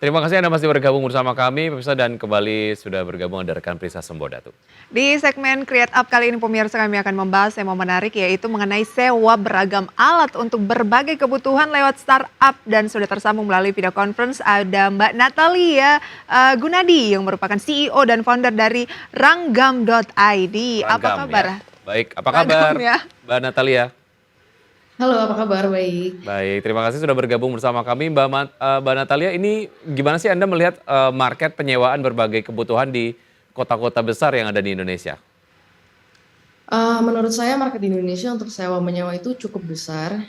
Terima kasih Anda masih bergabung bersama kami, pemirsa, dan kembali sudah bergabung ada rekan Prisa Sembodatu. Di segmen Create Up kali ini pemirsa kami akan membahas tema menarik yaitu mengenai sewa beragam alat untuk berbagai kebutuhan lewat startup dan sudah tersambung melalui video conference ada Mbak Natalia Gunadi yang merupakan CEO dan founder dari Ranggam.id. Apa Ragam ya. kabar? Baik, apa kabar Ragam ya. Mbak Natalia? Halo, apa kabar? Baik. Baik, terima kasih sudah bergabung bersama kami Mbak Natalia. Ini gimana sih Anda melihat market penyewaan berbagai kebutuhan di kota-kota besar yang ada di Indonesia? Menurut saya market di Indonesia untuk sewa menyewa itu cukup besar,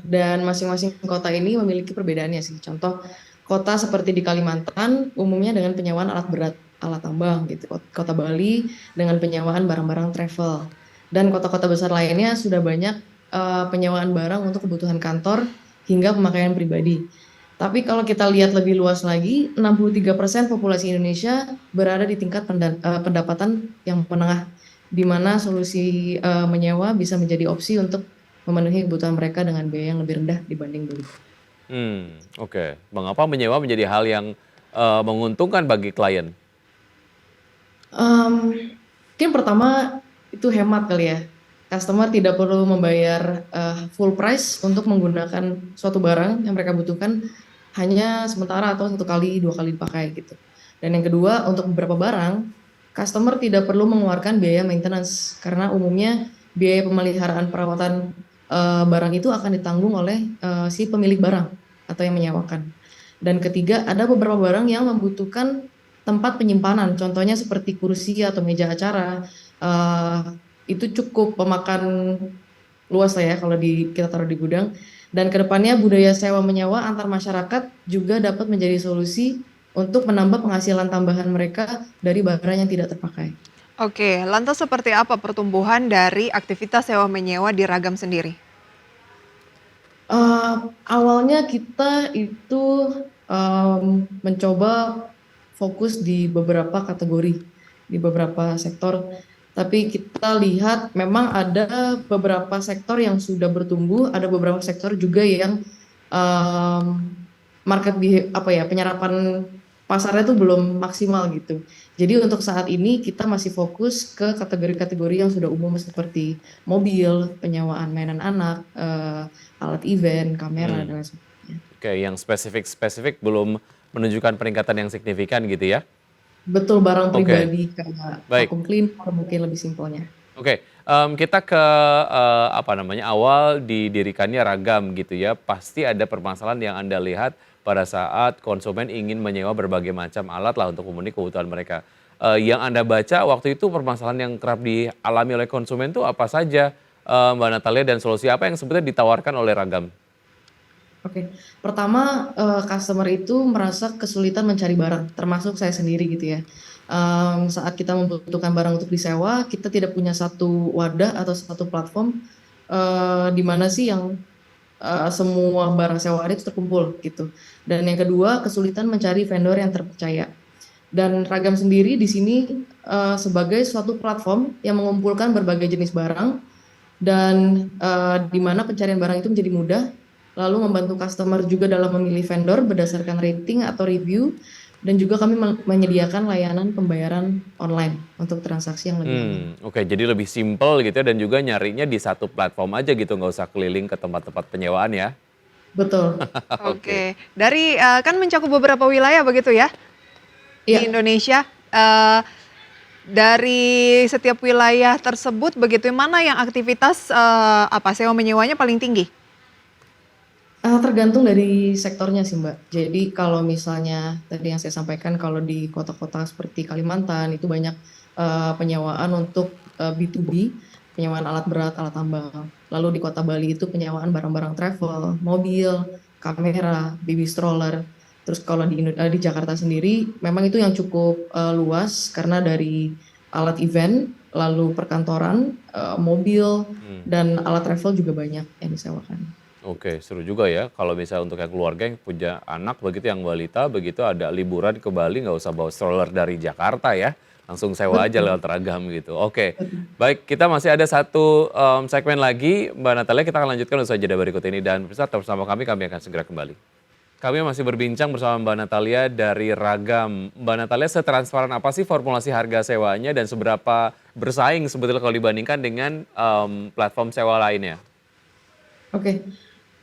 dan masing-masing kota ini memiliki perbedaannya sih. Contoh, kota seperti di Kalimantan umumnya dengan penyewaan alat berat, alat tambang gitu. Kota Bali dengan penyewaan barang-barang travel. Dan kota-kota besar lainnya sudah banyak penyewaan barang untuk kebutuhan kantor hingga pemakaian pribadi. Tapi kalau kita lihat lebih luas lagi, 63% populasi Indonesia berada di tingkat pendapatan yang menengah, di mana solusi menyewa bisa menjadi opsi untuk memenuhi kebutuhan mereka dengan biaya yang lebih rendah dibanding beli. Oke. Mengapa menyewa menjadi hal yang menguntungkan bagi klien? Mungkin pertama itu hemat kali ya. Customer tidak perlu membayar full price untuk menggunakan suatu barang yang mereka butuhkan hanya sementara atau 1 kali, 2 kali dipakai gitu. Dan yang kedua, untuk beberapa barang, customer tidak perlu mengeluarkan biaya maintenance karena umumnya biaya pemeliharaan perawatan barang itu akan ditanggung oleh si pemilik barang atau yang menyewakan. Dan ketiga, ada beberapa barang yang membutuhkan tempat penyimpanan, contohnya seperti kursi atau meja acara. Itu cukup memakan luas lah ya kalau kita taruh di gudang. Dan kedepannya budaya sewa menyewa antar masyarakat juga dapat menjadi solusi untuk menambah penghasilan tambahan mereka dari barang yang tidak terpakai. Oke, lantas seperti apa pertumbuhan dari aktivitas sewa menyewa di Ragam sendiri? Awalnya kita itu mencoba fokus di beberapa kategori, di beberapa sektor. Tapi kita lihat memang ada beberapa sektor yang sudah bertumbuh, ada beberapa sektor juga yang penyerapan pasarnya itu belum maksimal gitu. Jadi untuk saat ini kita masih fokus ke kategori-kategori yang sudah umum seperti mobil, penyewaan mainan anak, alat event, kamera dan lain sebagainya. Oke, yang spesifik belum menunjukkan peningkatan yang signifikan gitu ya? Betul, barang Oke, pribadi kayak baik. vacuum cleaner mungkin lebih simpelnya. Oke, kita ke awal didirikannya Ragam gitu ya. Pasti ada permasalahan yang Anda lihat pada saat konsumen ingin menyewa berbagai macam alat lah untuk memenuhi kebutuhan mereka. Yang Anda baca waktu itu permasalahan yang kerap dialami oleh konsumen itu apa saja, Mbak Natalia, dan solusi apa yang sebetulnya ditawarkan oleh Ragam? Oke, pertama customer itu merasa kesulitan mencari barang, termasuk saya sendiri gitu ya. Saat kita membutuhkan barang untuk disewa, kita tidak punya satu wadah atau satu platform di mana sih yang semua barang sewaan itu terkumpul gitu. Dan yang kedua, kesulitan mencari vendor yang terpercaya. Dan Ragam sendiri di sini sebagai suatu platform yang mengumpulkan berbagai jenis barang dan di mana pencarian barang itu menjadi mudah, lalu membantu customer juga dalam memilih vendor berdasarkan rating atau review, dan juga kami menyediakan layanan pembayaran online untuk transaksi yang lebih aman. Oke, jadi lebih simpel gitu ya, dan juga nyarinya di satu platform aja gitu, nggak usah keliling ke tempat-tempat penyewaan ya? Betul. Oke. Oke, dari kan mencakup beberapa wilayah begitu ya di Iya. Indonesia. Dari setiap wilayah tersebut begitu, mana yang aktivitas sewa menyewanya paling tinggi? Tergantung dari sektornya sih Mbak. Jadi kalau misalnya tadi yang saya sampaikan, kalau di kota-kota seperti Kalimantan itu banyak penyewaan untuk B2B, penyewaan alat berat, alat tambang. Lalu di kota Bali itu penyewaan barang-barang travel, mobil, kamera, baby stroller. Terus kalau di Jakarta sendiri memang itu yang cukup luas karena dari alat event, lalu perkantoran, mobil, dan alat travel juga banyak yang disewakan. Oke, seru juga ya kalau misalnya untuk yang keluarga yang punya anak begitu, yang balita begitu, ada liburan ke Bali nggak usah bawa stroller dari Jakarta ya, langsung sewa aja Betul, lewat Ragam gitu. Oke, betul. baik, kita masih ada satu segmen lagi Mbak Natalia, kita akan lanjutkan usai jeda berikut ini, dan pemirsa tetap bersama kami akan segera kembali. Kami masih berbincang bersama Mbak Natalia dari Ragam. Mbak Natalia, setransparan apa sih formulasi harga sewanya dan seberapa bersaing sebetulnya kalau dibandingkan dengan platform sewa lainnya? Oke,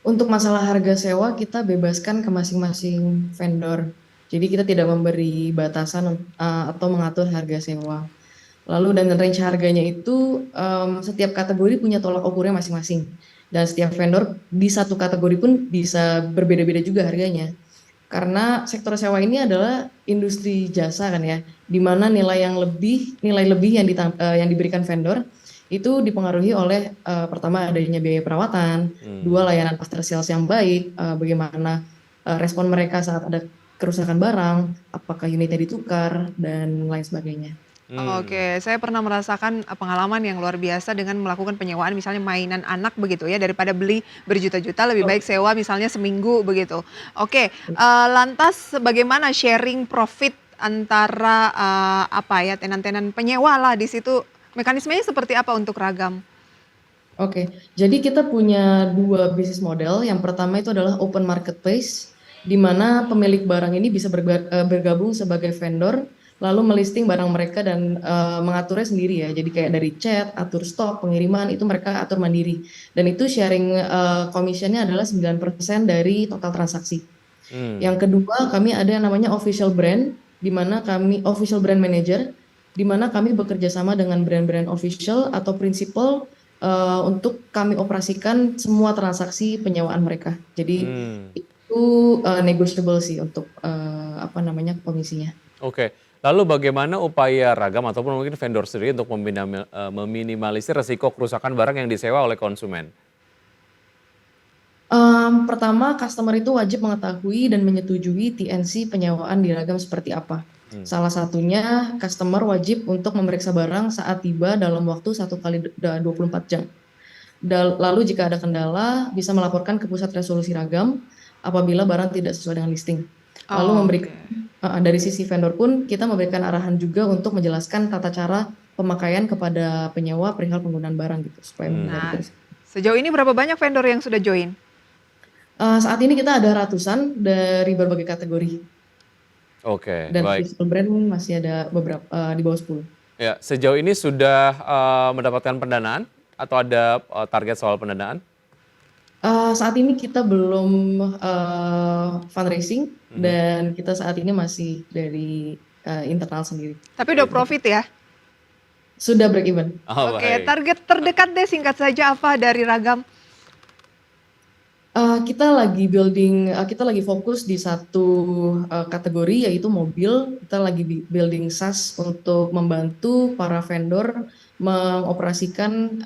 untuk masalah harga sewa kita bebaskan ke masing-masing vendor. Jadi kita tidak memberi batasan atau mengatur harga sewa. Lalu dan range harganya itu setiap kategori punya tolak ukurnya masing-masing. Dan setiap vendor di satu kategori pun bisa berbeda-beda juga harganya. Karena sektor sewa ini adalah industri jasa kan ya, di mana nilai lebih yang diberikan vendor itu dipengaruhi oleh pertama adanya biaya perawatan, dua layanan after sales yang baik, bagaimana respon mereka saat ada kerusakan barang, apakah unitnya ditukar dan lain sebagainya. Oke, saya pernah merasakan pengalaman yang luar biasa dengan melakukan penyewaan misalnya mainan anak begitu ya, daripada beli berjuta-juta lebih baik sewa misalnya seminggu begitu. Oke, lantas bagaimana sharing profit antara tenan-tenan penyewa lah di situ, mekanismenya seperti apa untuk Ragam? Oke, jadi kita punya dua bisnis model. Yang pertama itu adalah open marketplace, di mana pemilik barang ini bisa bergabung sebagai vendor, lalu melisting barang mereka dan mengaturnya sendiri ya. Jadi kayak dari chat, atur stok, pengiriman, itu mereka atur mandiri. Dan itu sharing commission-nya adalah 9% dari total transaksi. Yang kedua, kami ada yang namanya official brand, di mana kami official brand manager, di mana kami bekerja sama dengan brand-brand official atau principal untuk kami operasikan semua transaksi penyewaan mereka. Jadi itu negotiable sih untuk komisinya. Oke, lalu bagaimana upaya Ragam ataupun mungkin vendor sendiri untuk meminimalisir resiko kerusakan barang yang disewa oleh konsumen? Pertama, customer itu wajib mengetahui dan menyetujui TNC penyewaan di Ragam seperti apa. Salah satunya, customer wajib untuk memeriksa barang saat tiba dalam waktu 1 kali 24 jam. Lalu jika ada kendala, bisa melaporkan ke pusat resolusi Ragam apabila barang tidak sesuai dengan listing. Lalu dari sisi vendor pun kita memberikan arahan juga untuk menjelaskan tata cara pemakaian kepada penyewa perihal penggunaan barang gitu supaya Sejauh ini berapa banyak vendor yang sudah join? Saat ini kita ada ratusan dari berbagai kategori. Oke, Dan baik. physical brand masih ada beberapa di bawah 10. Ya, sejauh ini sudah mendapatkan pendanaan atau ada target soal pendanaan? Saat ini kita belum fundraising dan kita saat ini masih dari internal sendiri. Tapi udah profit ya? Sudah break even. Oh, Oke, baik. target terdekat deh singkat saja apa dari Ragam? Kita lagi fokus di satu kategori yaitu mobil. Kita lagi building SaaS untuk membantu para vendor mengoperasikan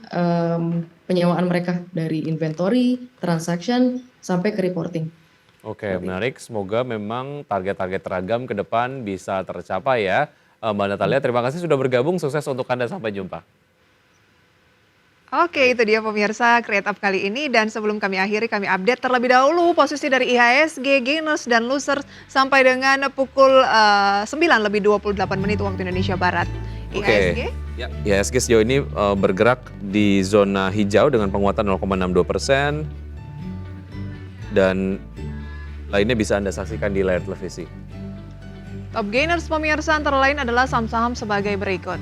penyewaan mereka dari inventory, transaction, sampai ke reporting. Oke, menarik. Semoga memang target-target Ragam ke depan bisa tercapai ya. Mbak Natalia, terima kasih sudah bergabung. Sukses untuk Anda. Sampai jumpa. Oke, itu dia pemirsa Create Up kali ini. Dan sebelum kami akhiri, kami update terlebih dahulu posisi dari IHSG, gainers, dan losers sampai dengan pukul 9:28 waktu Indonesia Barat. IHSG? Ya, IHSG sejauh ini bergerak di zona hijau dengan penguatan 0,62%. Dan lainnya bisa Anda saksikan di layar televisi. Top gainers pemirsa antara lain adalah saham-saham sebagai berikut.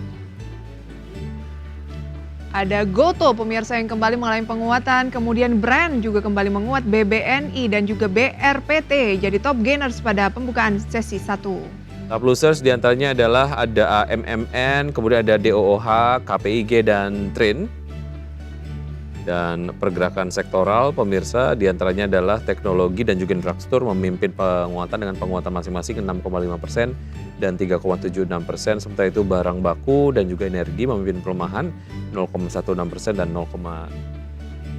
Ada Goto pemirsa yang kembali mengalami penguatan, kemudian Brand juga kembali menguat, BBNI dan juga BRPT jadi top gainers pada pembukaan sesi 1. Top losers diantaranya adalah ada AMMN, kemudian ada DOOH, KPIG, dan TRIN. Dan pergerakan sektoral pemirsa diantaranya adalah teknologi dan juga infrastruktur memimpin penguatan dengan penguatan masing-masing 6,5% dan 3,76%. Sementara itu barang baku dan juga energi memimpin pelemahan 0,16% dan 0,02%.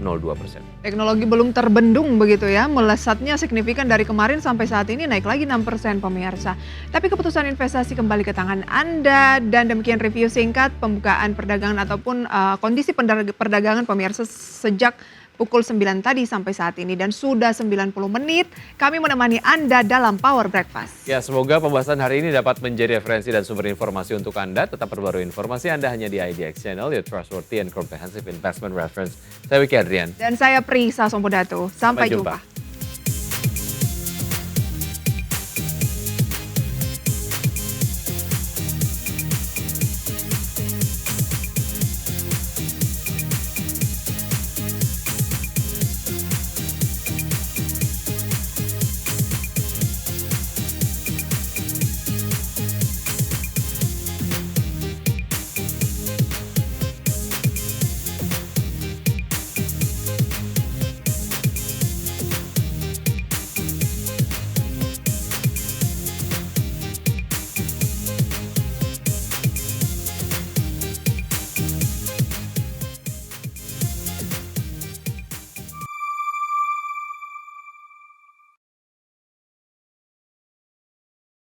Teknologi belum terbendung begitu ya, melesatnya signifikan dari kemarin sampai saat ini naik lagi 6% pemirsa. Tapi keputusan investasi kembali ke tangan Anda dan demikian review singkat pembukaan perdagangan ataupun kondisi perdagangan pemirsa sejak pukul 9 tadi sampai saat ini dan sudah 90 menit kami menemani Anda dalam Power Breakfast. Ya, semoga pembahasan hari ini dapat menjadi referensi dan sumber informasi untuk Anda. Tetap perbarui informasi Anda hanya di IDX Channel, your trustworthy and comprehensive investment reference. Saya Wiki Adrian. Dan saya Prisa Sompodato. Sampai jumpa.